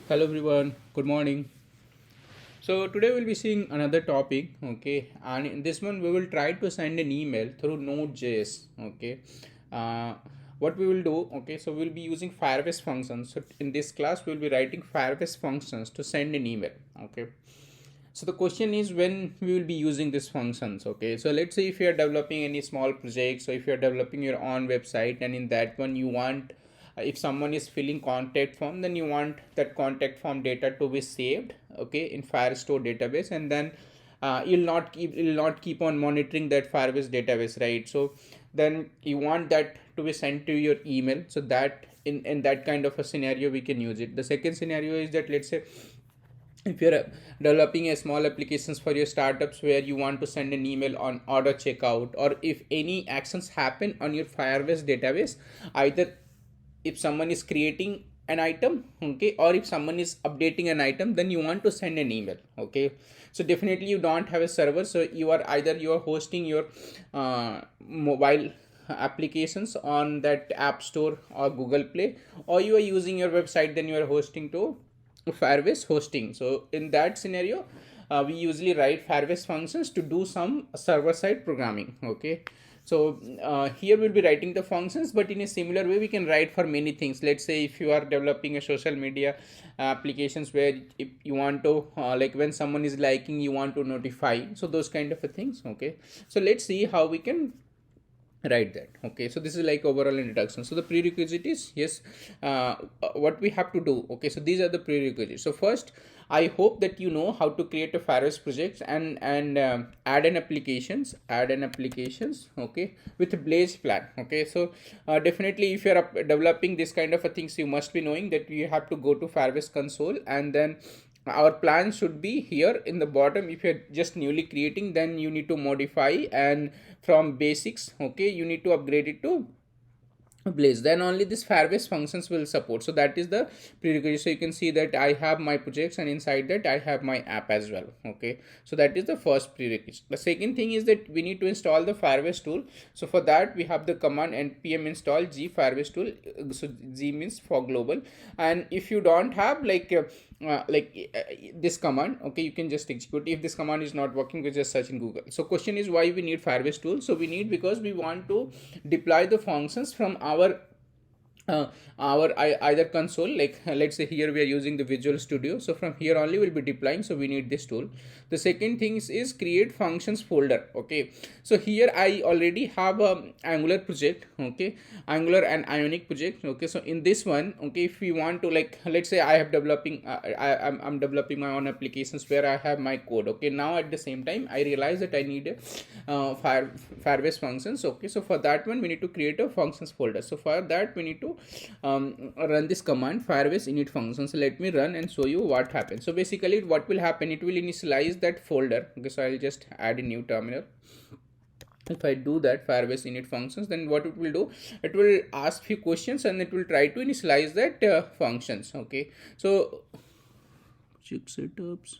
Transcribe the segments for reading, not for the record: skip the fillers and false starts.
Hello everyone, good morning. So today we'll be seeing another topic, okay, and in this one we will try to send an email through Node.js, okay. Uh, what we will do, okay, so we'll be using Firebase functions. So in this class we'll be writing Firebase functions to send an email, okay. So the question is when we will be using these functions, okay. So let's say if you are developing any small project, so if you are developing your own website and in that one you want if someone is filling contact form, then you want that contact form data to be saved, okay, in Firestore database, and then you'll not keep on monitoring that Firebase database, right? So then you want that to be sent to your email, so that in that kind of a scenario we can use it. The second scenario is that, let's say if you're developing a small applications for your startups where you want to send an email on order checkout, or if any actions happen on your Firebase database, either if someone is creating an item, okay, or if someone is updating an item, then you want to send an email, okay. So definitely you don't have a server, so you are hosting your mobile applications on that app store or Google Play, or you are using your website, then you are hosting to Firebase hosting. So in that scenario, we usually write Firebase functions to do some server side programming, okay. So here we'll be writing the functions, but in a similar way we can write for many things. Let's say if you are developing a social media applications where if you want to like when someone is liking, you want to notify, so those kind of things, okay. So let's see how we can write that, okay. So this is like overall introduction. So the prerequisite is, yes, what we have to do, okay. So these are the prerequisites. So first, I hope that you know how to create a Firebase project and add an applications, okay, with a Blaze plan, okay. So definitely if you're developing this kind of a things, you must be knowing that you have to go to Firebase console, and then our plan should be here in the bottom. If you're just newly creating, then you need to modify, and from basics, okay, you need to upgrade it to Blaze, then only this Firebase functions will support. So that is the prerequisite. So you can see that I have my projects, and inside that I have my app as well, okay. So that is the first prerequisite. The second thing is that we need to install the Firebase tool. So for that we have the command npm install g Firebase tool. So g means for global, and if you don't have this command, okay, you can just execute. If this command is not working, we just search in Google. So question is why we need Firebase tool. So we need because we want to deploy the functions from either console, like let's say here we are using the Visual Studio, so from here only we'll be deploying, so we need this tool. The second thing is create functions folder, okay. So here I already have a Angular project, okay, Angular and Ionic project, okay. So in this one, okay, if we want to, like, let's say I have developing I'm developing my own applications where I have my code, okay. Now at the same time I realize that I need a Firebase functions, okay. So for that one we need to create a functions folder. So for that we need to run this command Firebase init functions. So let me run and show you what happens. So basically what will happen, it will initialize that folder, okay. So I'll just add a new terminal. If I do that Firebase init functions, then what it will do, it will ask few questions and it will try to initialize that functions, okay. So check setups,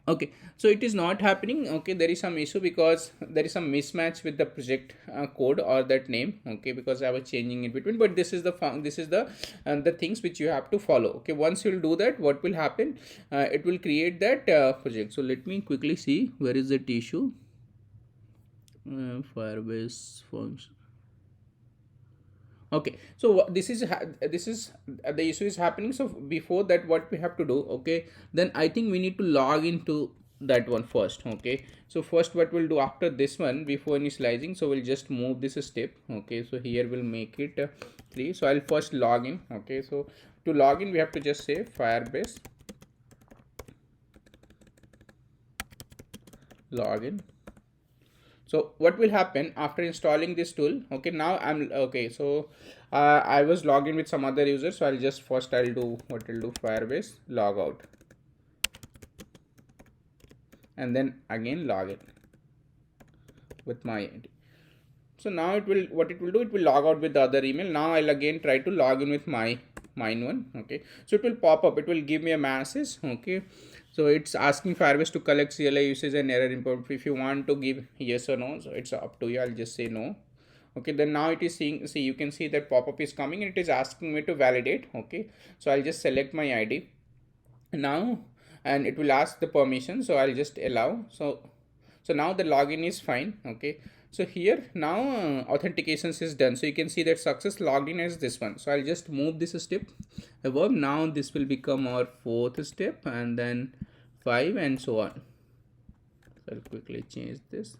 okay. So it is not happening, okay. There is some issue because there is some mismatch with the project code or that name, okay, because I was changing in between. But this is the things which you have to follow, okay. Once you'll do that, what will happen, it will create that project. So let me quickly see where is that issue. Firebase function, okay. So this is the issue is happening. So before that, what we have to do, okay, then I think we need to log into that one first, okay. So first what we'll do after this one, before initializing, so we'll just move this step, okay. So here we'll make it 3. So I'll first log in, okay. So to log in we have to just say Firebase login. So what will happen after installing this tool, okay. Now I'm okay. So I was logged in with some other user, so I'll do Firebase logout, and then again log in with my ID. So now it will log out with the other email. Now I'll again try to log in with mine one, okay. So it will pop up, it will give me a message, okay. So it's asking Firebase to collect CLI usage and error import. If you want to give yes or no, so it's up to you. I'll just say no, Okay, then now it is seeing, see, you can see that pop-up is coming and it is asking me to validate. Okay, so I'll just select my ID now, and it will ask the permission, so I'll just allow. So now the login is fine. Okay, so here now authentications is done, so you can see that success logged in as this one. So I'll just move this step above. Now this will become our fourth step, and then 5 and so on. So I'll quickly change this.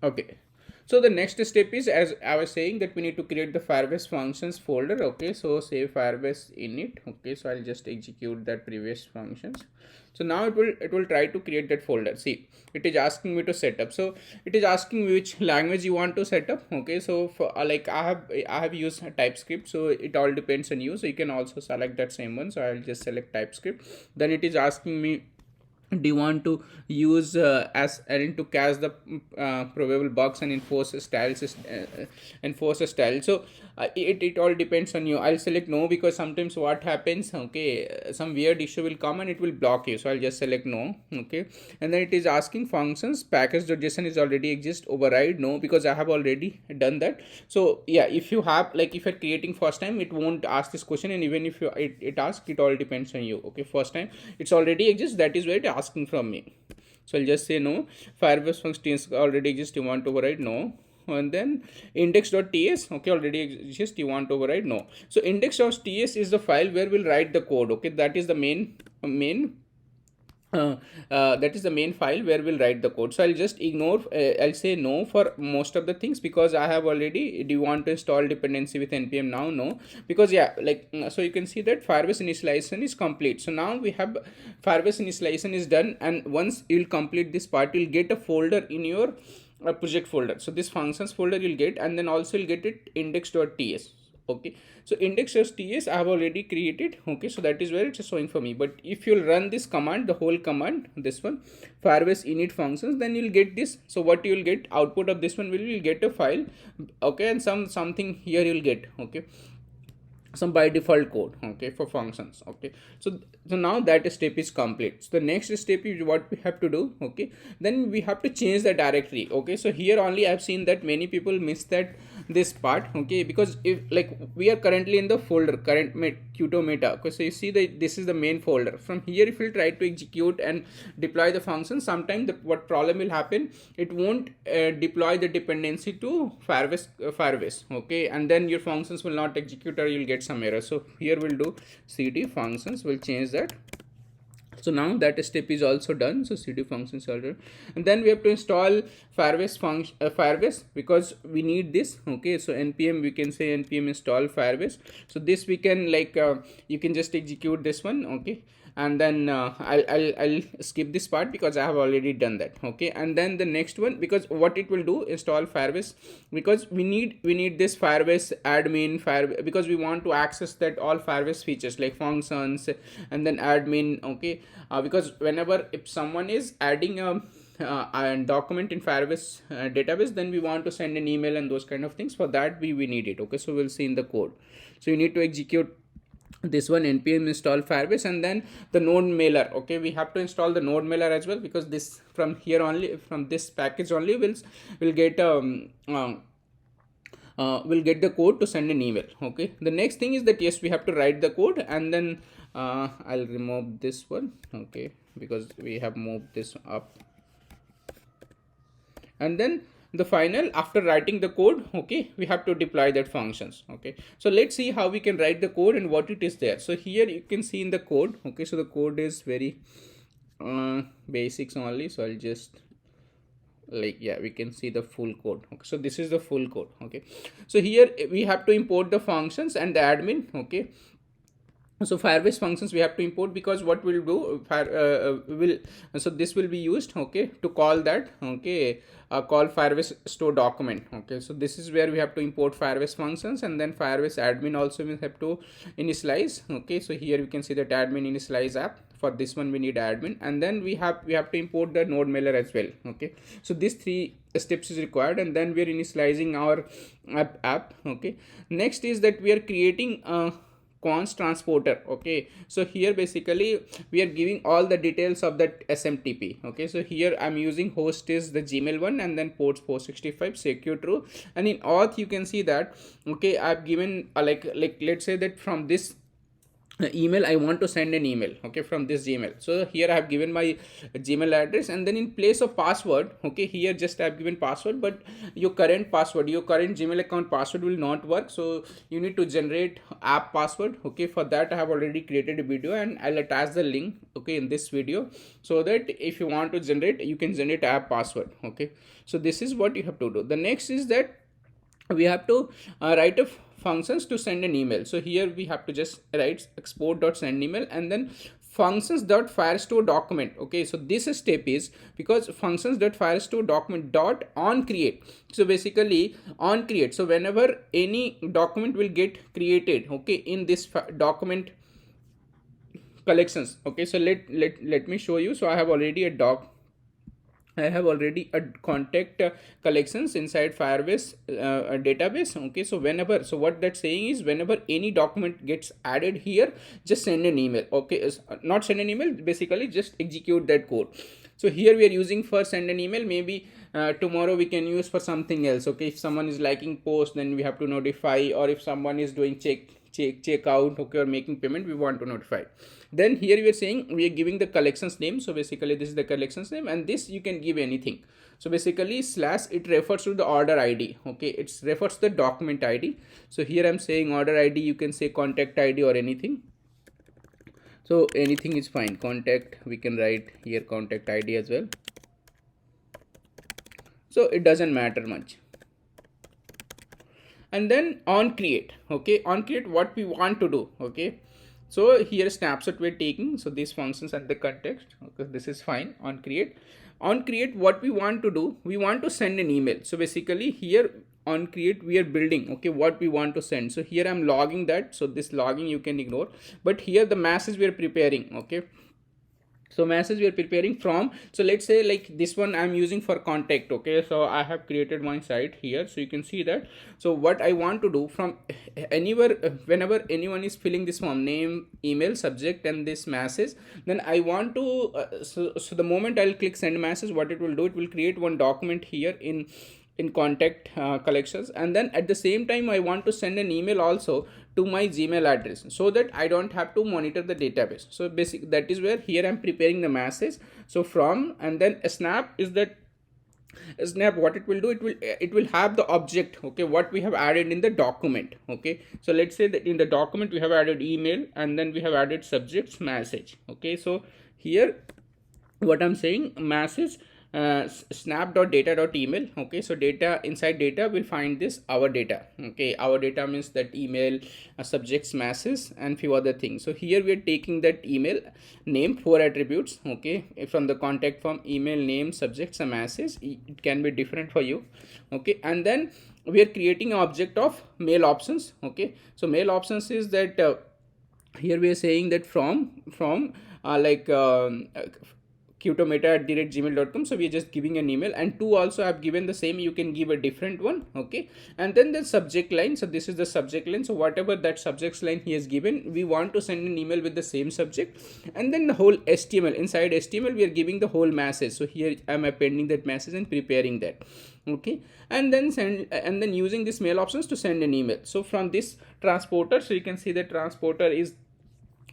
Okay, so the next step is, as I was saying, that we need to create the Firebase functions folder. Okay, so save Firebase init. Okay, so I'll just execute that previous functions. So now it will try to create that folder. See, it is asking me to set up. So it is asking me which language you want to set up. Okay, so for like I have used TypeScript, so it all depends on you. So you can also select that same one. So I'll just select TypeScript. Then it is asking me, do you want to use as array to catch the probable bugs and enforce a style? So it all depends on you. I'll select no, because sometimes what happens, okay, some weird issue will come and it will block you. So I'll just select no. Okay, and then it is asking functions package.json is already exist, override no, because I have already done that. So yeah, if you have, like, if you're creating first time, it won't ask this question, and even if it asks, it all depends on you. Okay, first time it's already exists, that is where it asking from me. So I'll just say no. Firebase functions already exist, you want to override no. And then index.ts, okay, already exists, you want to override no. So index.ts is the file where we'll write the code. Okay, that is the main that is the main file where we'll write the code. So I'll just ignore, I'll say no for most of the things, because I have already, do you want to install dependency with npm now? No, because yeah, like, so you can see that Firebase initialization is complete. So now we have Firebase initialization is done, and once you'll complete this part, you'll get a folder in your project folder. So this functions folder you'll get, and then also you'll get it index.ts. Okay, so index.ts I have already created. Okay, so that is where it's showing for me. But if you'll run this command, the whole command, this one, Firebase init functions, then you'll get this. So what you'll get, output of this one will, you'll get a file. Okay, and something here you'll get. Okay, some by default code, okay, for functions. Okay, so now that step is complete. So the next step is what we have to do. Okay, then we have to change the directory. Okay, so here only I've seen that many people miss that this part. Okay, because if, like, we are currently in the folder current Qtometa. Okay, so you see that this is the main folder. From here, if you try to execute and deploy the function, sometimes what problem will happen, it won't deploy the dependency to Firebase. Okay, and then your functions will not execute, or you'll get some error. So here we'll do cd functions, we'll change that. So now that step is also done. So cd functions are done, and then we have to install Firebase, because we need this. Okay, so npm, we can say npm install Firebase. So this we can, like, you can just execute this one. Okay, and then I'll skip this part because I have already done that. Okay, and then the next one, because what it will do, install Firebase, because we need this Firebase admin because we want to access that all Firebase features like functions and then admin. Okay, because whenever if someone is adding a document in Firebase database, then we want to send an email and those kind of things. For that we need it. Okay, so we'll see in the code. So you need to execute this one, npm install Firebase, and then the node mailer. Okay, we have to install the node mailer as well, because this, from here only, from this package only, we'll get we'll get the code to send an email. Okay, the next thing is that yes, we have to write the code, and then I'll remove this one. Okay, because we have moved this up. And then the final, after writing the code, okay, we have to deploy that functions. Okay, so let's see how we can write the code and what it is there. So here you can see in the code. Okay, so the code is very basics only. So I'll just, like, yeah, we can see the full code. Okay, so this is the full code. Okay, so here we have to import the functions and the admin. Okay, so Firebase functions we have to import, because what we'll do, so this will be used, okay, to call that, okay, call Firebase store document. Okay, so this is where we have to import Firebase functions, and then Firebase admin also we have to initialize. Okay, so here you can see that admin initialize app. For this one we need admin, and then we have to import the node mailer as well. Okay, so these 3 steps is required, and then we are initializing our app. Okay, next is that we are creating const transporter. Okay, so here basically we are giving all the details of that SMTP. Okay, so here I'm using host is the Gmail one, and then ports 465, secure true, and in auth you can see that, okay, I've given like let's say that from this email I want to send an email, okay, from this Gmail. So here I have given my Gmail address, and then in place of password, okay, here just I have given password, but your current password, your current Gmail account password will not work, so you need to generate app password. Okay, for that I have already created a video, and I'll attach the link, okay, in this video, so that if you want to generate, you can generate app password. Okay, so this is what you have to do. The next is that we have to write a functions to send an email. So here we have to just write export.send email, and then functions.firestore document. Okay, so this step is because functions.firestore document dot on create. So basically on create, so whenever any document will get created, okay, in this document collections. Okay, so let me show you. So I have already a contact collections inside Firebase database. Okay, so whenever, so what that's saying is whenever any document gets added here, just send an email. Okay, not send an email, basically just execute that code. So here we are using for send an email. Maybe tomorrow we can use for something else. Okay, if someone is liking post, then we have to notify, or if someone is doing check out, okay, or making payment, we want to notify. Then here we are saying we are giving the collections name. So basically this is the collections name, and this you can give anything. So basically slash, it refers to the order ID. Okay, it refers to the document ID. So here I'm saying order ID, you can say contact ID or anything. So anything is fine. Contact, we can write here contact ID as well. So it doesn't matter much. And then on create. Okay, on create, what we want to do. Okay, so here snapshot we're taking, so these functions and the context. Okay, this is fine. On create, what we want to do, we want to send an email. So basically here on create we are building, okay, what we want to send. So here I'm logging that, so this logging you can ignore, but here the message we are preparing. Okay, so message we are preparing from, so let's say like this one I'm using for contact. Okay, so I have created one site here, so you can see that. So what I want to do, from anywhere, whenever anyone is filling this form, name, email, subject, and this message, then I want to so the moment I'll click send message, what it will do, it will create one document here in contact collections, and then at the same time I want to send an email also to my Gmail address, so that I don't have to monitor the database. So basic, that is where here I'm preparing the message. So from, and then a snap is that snap, what it will do, it will have the object, okay, what we have added in the document. Okay, so let's say that in the document we have added email, and then we have added subjects message. Okay, so here what I'm saying, message snap.data.email. Okay, so data, inside data we'll find this our data. Okay, our data means that email, subjects, message, and few other things. So here we are taking that email name, 4 attributes. Okay, from the contact form, email, name, subjects, a message. It can be different for you. Okay, and then we are creating an object of mail options. Okay, so mail options is that here we are saying that from Qtometa@gmail.com. so we are just giving an email, and two also I've given the same, you can give a different one. Okay, and then the subject line, so this is the subject line, so whatever that subject line he has given, we want to send an email with the same subject. And then the whole HTML, inside HTML we are giving the whole message, so here I'm appending that message and preparing that. Okay, and then send, and then using this mail options to send an email. So from this transporter, so you can see the transporter is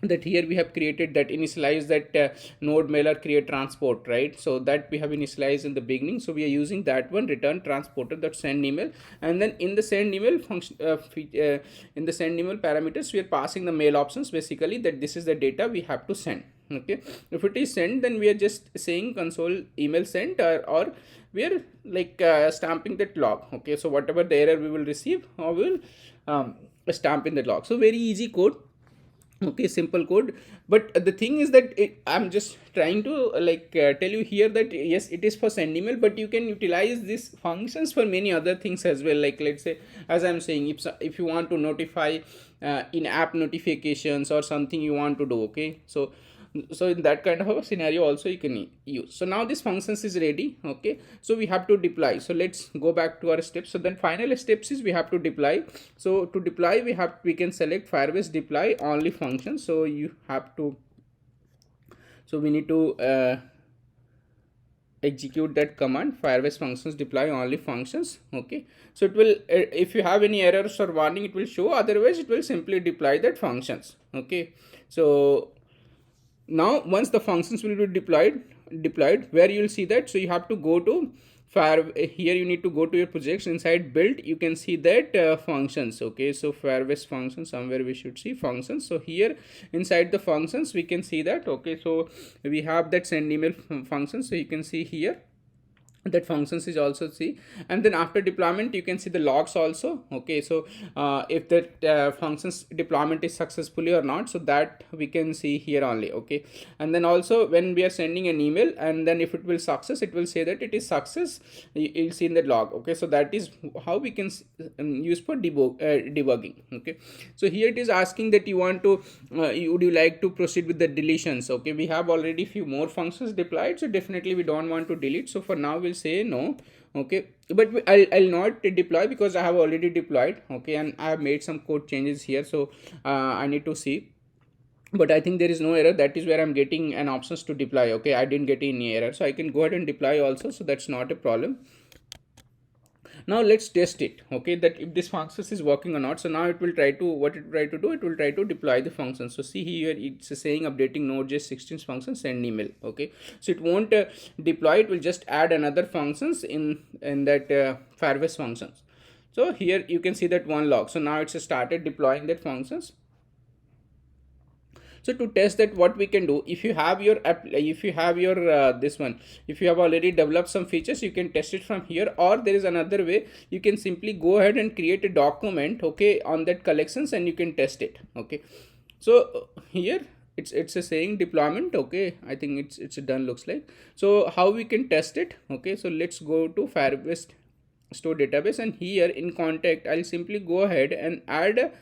that here we have created that, initialize that node mailer create transport, right? So that we have initialized in the beginning, so we are using that one, return transporter that send email. And then in the send email function, in the send email parameters, we are passing the mail options, basically that this is the data we have to send. Okay, if it is sent, then we are just saying console email sent, or we are like stamping that log. Okay, so whatever the error we will receive, or we will stamp in the log. So very easy code. Okay, simple code. But the thing is that I'm just trying to tell you here that yes, it is for send email, but you can utilize these functions for many other things as well. Like let's say, as I'm saying, if you want to notify in app notifications or something you want to do. Okay, so So in that kind of a scenario also you can use. So now this functions is ready. Okay, so we have to deploy. So let's go back to our steps. So then final steps is we have to deploy. So to deploy we can select Firebase deploy only function. So you have to, so we need to execute that command, Firebase functions deploy only functions. Okay, so it will if you have any errors or warning it will show, otherwise it will simply deploy that functions. Okay, so now once the functions will be deployed, where you will see that, so you have to go to here you need to go to your projects, inside build you can see that functions. Okay, so Firebase functions, somewhere we should see functions. So here inside the functions we can see that. Okay, so we have that send email function, so you can see here that functions is also see, and then after deployment you can see the logs also. Okay, so if that functions deployment is successfully or not, so that we can see here only. Okay, and then also when we are sending an email, and then if it will success, it will say that it is success, you'll see in the log. Okay, so that is how we can use for debugging. Okay, so here it is asking that you want to would you like to proceed with the deletions. Okay, we have already few more functions deployed, so definitely we don't want to delete. So for now we'll say no. Okay, but I'll not deploy because I have already deployed. Okay, and I have made some code changes here, so I need to see, but I think there is no error. That is where I'm getting an options to deploy. Okay, I didn't get any error, so I can go ahead and deploy also, so that's not a problem. Now let's test it. Okay, that if this function is working or not. So now it will try to, what it will try to do, it will try to deploy the function. So see here it's saying updating node.js 16 function send email. Okay, so it won't deploy, it will just add another functions in that Firebase functions. So here you can see that one log. So now it's started deploying that functions. So to test that, what we can do, if you have your this one, if you have already developed some features, you can test it from here, or there is another way. You can simply go ahead and create a document, okay, on that collections, and you can test it. Okay, so here it's a saying deployment. Okay, I think it's done, looks like. So how we can test it? Okay, so let's go to Firebase store database, and here in contact I'll simply go ahead and add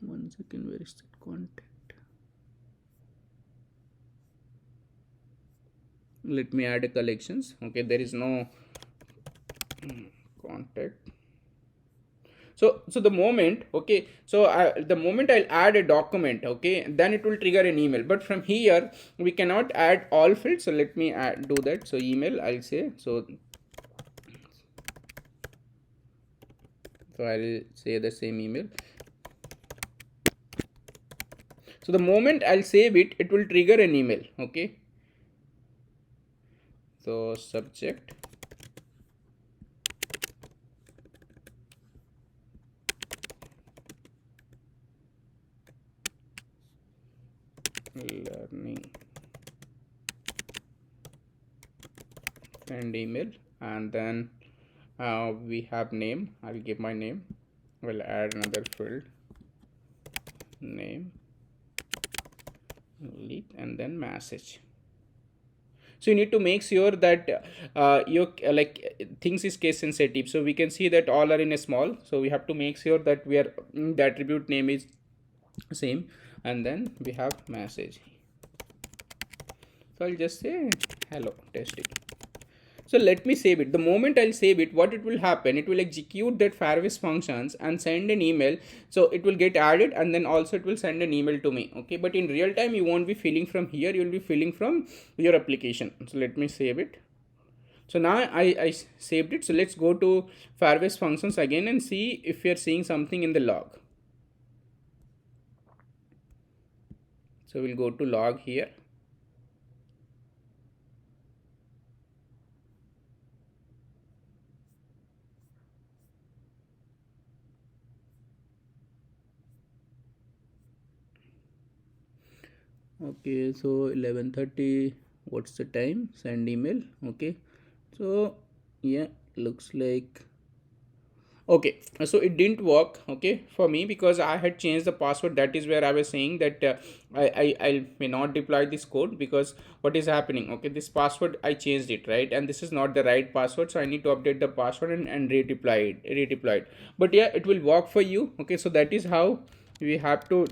one second, where is that contact? Let me add a collections. Okay, there is no contact. So the moment, okay, so the moment I'll add a document, okay, then it will trigger an email. But from here we cannot add all fields, so let me do that. So email I'll say, so I'll say the same email. So the moment I'll save it, it will trigger an email. Okay, so subject, learning and email, and then we have name. I'll give my name. We'll add another field, name, and then message. So you need to make sure that your things is case sensitive. So we can see that all are in a small, so we have to make sure that we are the attribute name is same, and then we have message. So I'll just say hello testing. So let me save it. The moment I'll save it, what it will happen, it will execute that Firebase functions and send an email. So it will get added, and then also it will send an email to me. Okay, but in real time you won't be filling from here, you will be filling from your application. So let me save it. So now I saved it. So let's go to Firebase functions again and see if we are seeing something in the log. So we'll go to log here. Okay, so 11:30, what's the time? Send email. Okay, so yeah, looks like okay, so it didn't work, okay, for me, because I had changed the password. That is where I was saying that I may not deploy this code, because what is happening, okay, this password I changed it, right, and this is not the right password, so I need to update the password and redeploy it. But yeah, it will work for you. Okay, so that is how we have to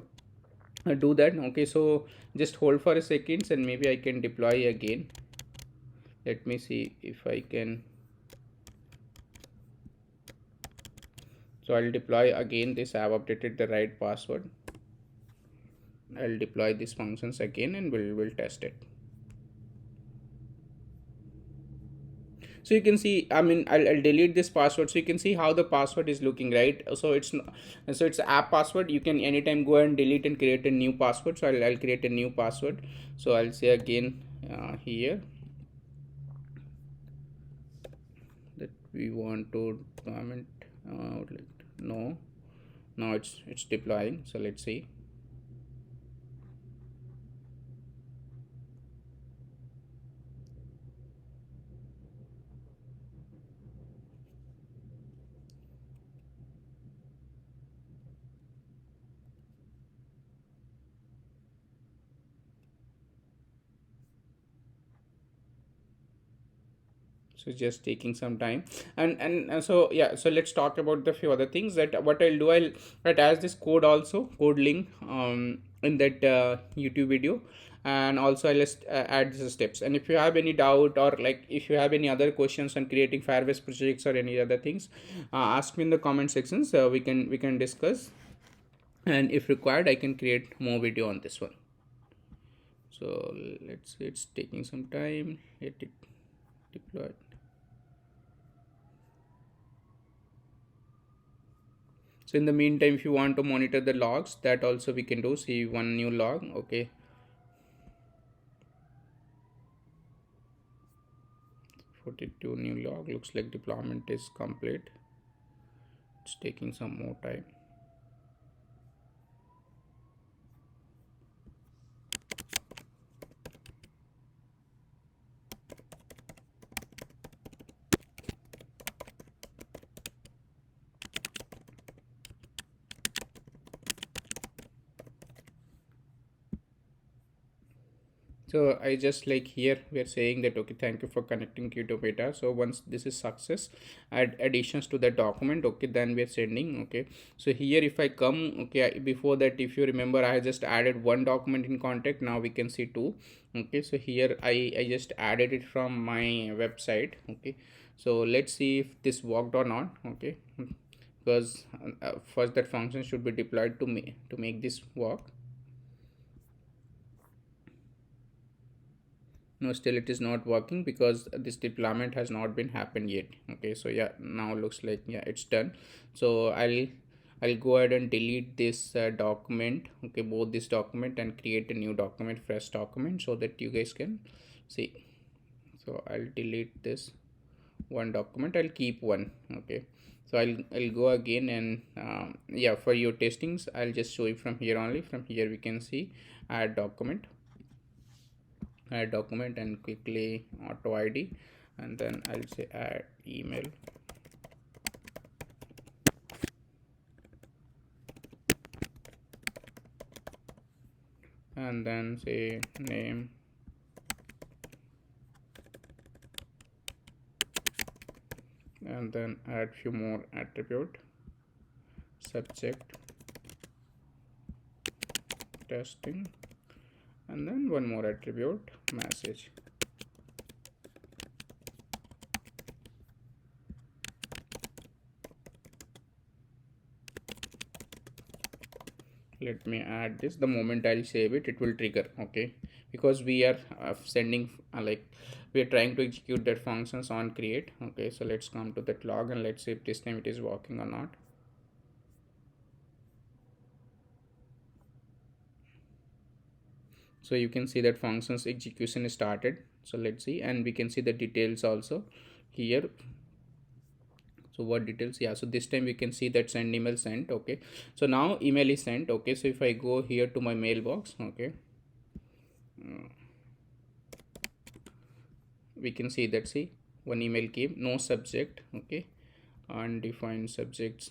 do that. Okay, so just hold for a second and maybe I can deploy again. Let me see if I can. So I'll deploy again this. I have updated the right password. I'll deploy these functions again and we'll test it. So you can see, I mean, I'll delete this password so you can see how the password is looking, right? So it's app password. You can anytime go and delete and create a new password. So I'll create a new password. So I'll say again here that we want to implement no. Now it's deploying. So let's see. So just taking some time. And so yeah, so let's talk about the few other things. That what I'll do, I'll attach this code also, code link in that YouTube video, and also I'll just add the steps. And if you have any doubt, or like if you have any other questions on creating Firebase projects or any other things, ask me in the comment section, so we can discuss, and if required I can create more video on this one. So let's see, it's taking some time. Let it deploy. So in the meantime, if you want to monitor the logs, that also we can do. See one new log. Okay, 42 new log. Looks like deployment is complete. It's taking some more time. So I just like here we are saying that okay, thank you for connecting Qtometa. So once this is success, add additions to the document. Okay, then we are sending. Okay, so here if I come, okay, before that if you remember I just added one document in contact. Now we can see two. Okay, so here I just added it from my website. Okay, so let's see if this worked or not. Okay, because first that function should be deployed to make this work. No, still it is not working because this deployment has not been happened yet. Okay, so yeah, now looks like yeah it's done. So I'll go ahead and delete this document. Okay, both this document, and create a new document, fresh document, so that you guys can see. So I'll delete this one document. I'll keep one. Okay, so I'll go again, and yeah, for your testings I'll just show you from here only. From here we can see add document, and quickly auto id, and then I'll say add email, and then say name, and then add few more attribute, subject, testing, and then one more attribute, message. Let me add this. The moment I'll save it, it will trigger. Okay, because we are sending like we are trying to execute that functions on create. Okay, so let's come to that log and let's see if this time it is working or not. So you can see that functions execution is started. So let's see, and we can see the details also here. So what details? Yeah, so this time we can see that send email sent. Okay, so now email is sent. Okay, so if I go here to my mailbox, okay, we can see that, see, one email came, no subject. Okay, undefined subjects.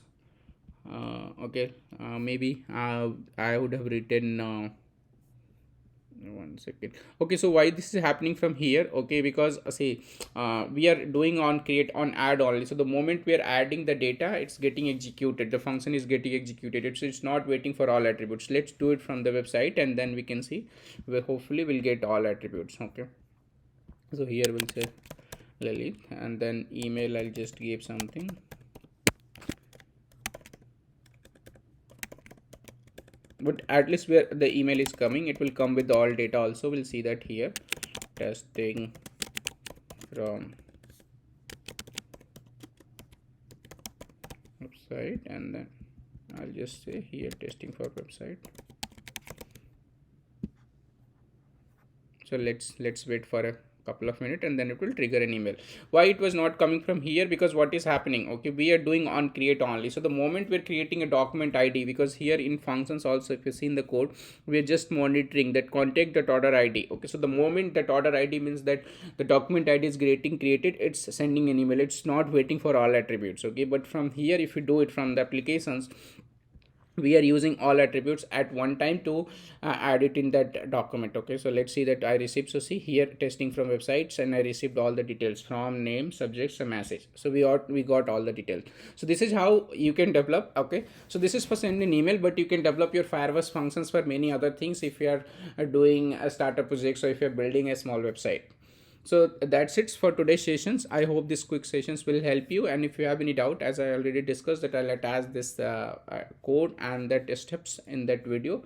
Maybe I would have written one one second. Okay, so why this is happening from here? Okay, because say we are doing on create on add only. So the moment we are adding the data, it's getting executed, the function is getting executed, it's not waiting for all attributes. Let's do it from the website and then we can see where hopefully we'll get all attributes. Okay, so here we'll say Lalit and then email, I'll just give something. But at least where the email is coming, it will come with all data also. We'll see that here, testing from website, and then I'll just say here testing for website. So let's wait for a couple of minutes and then it will trigger an email. Why it was not coming from here? Because what is happening, okay, we are doing on create only. So the moment we're creating a document ID, because here in functions also, if you see in the code, we're just monitoring that contact.order ID. Okay, so the moment that order ID means that the document ID is getting created, it's sending an email, it's not waiting for all attributes. Okay, but from here if you do it from the applications, we are using all attributes at one time to add it in that document. Okay, so let's see that I received. So see here, testing from websites, and I received all the details from name, subjects, a message. So we got all the details. So this is how you can develop. Okay, so this is for sending an email, but you can develop your Firebase functions for many other things if you are doing a startup project, so if you're building a small website. So that's it for today's sessions. I hope these quick sessions will help you, and if you have any doubt, as I already discussed, that I'll attach this code and that steps in that video.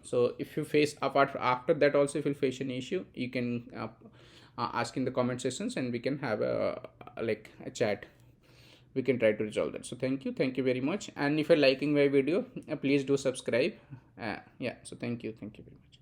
So if you face apart after that also, if you face an issue, you can ask in the comment sections and we can have a chat. We can try to resolve that. So thank you very much, and if you're liking my video, please do subscribe. Yeah, so thank you very much.